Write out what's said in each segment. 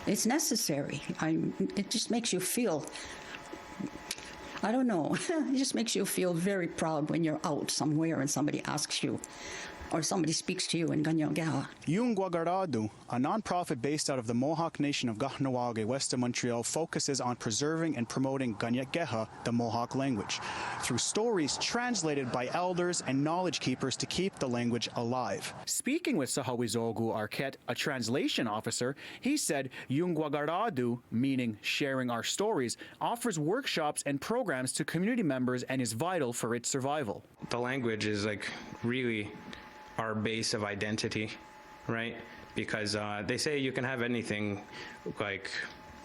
It's necessary. It just makes you feel, I don't know, it just makes you feel very proud when you're out somewhere and somebody asks you, or somebody speaks to you in Ionkwaká. Ionkwaká, a nonprofit based out of the Mohawk Nation of Kaia'titáhkhe, west of Montreal, focuses on preserving and promoting Kaia'titáhkhe, the Mohawk language, through stories translated by elders and knowledge keepers to keep the language alive. Speaking with Sahawizogu Arquette, a translation officer, he said Ionkwaká, meaning sharing our stories, offers workshops and programs to community members and is vital for its survival. The language is like really our base of identity, right? Because they say you can have anything, like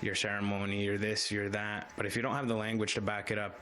your ceremony, you're this, you're that, but if you don't have the language to back it up,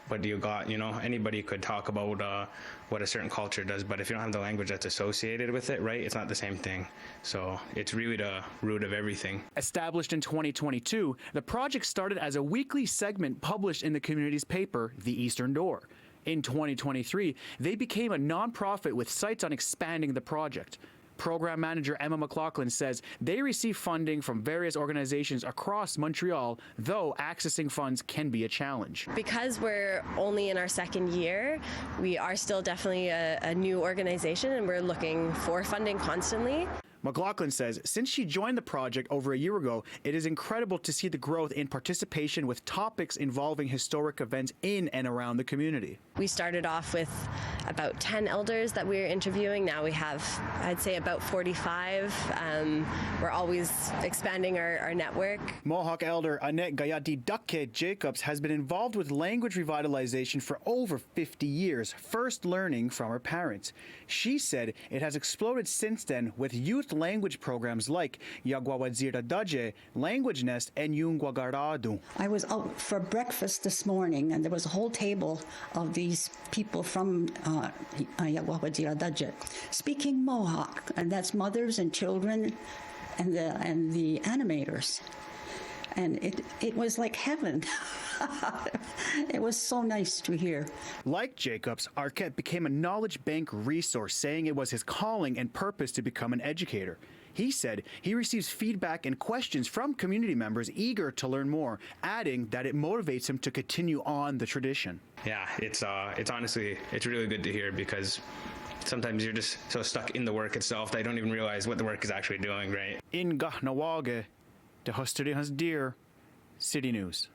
what do you got? You know, anybody could talk about what a certain culture does, but if you don't have the language that's associated with it, right, it's not the same thing. So it's really the root of everything. Established in 2022, the project started as a weekly segment published in the community's paper, The Eastern Door. In 2023, they became a nonprofit with sights on expanding the project. Program manager Emma McLaughlin says they receive funding from various organizations across Montreal, though accessing funds can be a challenge. Because we're only in our second year, we are still definitely a new organization and we're looking for funding constantly. McLaughlin says since she joined the project over a year ago, it is incredible to see the growth in participation with topics involving historic events in and around the community. We started off with about 10 elders that we were interviewing. Now we have, I'd say, about 45. We're always expanding our network. Mohawk elder Annette Kaia'titáhkhe Jacobs has been involved with language revitalization for over 50 years, first learning from her parents. She said it has exploded since then with youth language programs like Ionkwaká, Language Nest, and Ionkwaká. I was out for breakfast this morning, and there was a whole table of these people from Ionkwaká speaking Mohawk, and that's mothers and children and the animators. And it was like heaven. It was so nice to hear. Like Jacobs, Arquette became a knowledge bank resource, saying it was his calling and purpose to become an educator. He said he receives feedback and questions from community members eager to learn more, adding that it motivates him to continue on the tradition. Yeah, it's honestly, it's really good to hear because sometimes you're just so stuck in the work itself that I don't even realize what the work is actually doing, right? In Ionkwaká, Tehosterihens Deer, City News.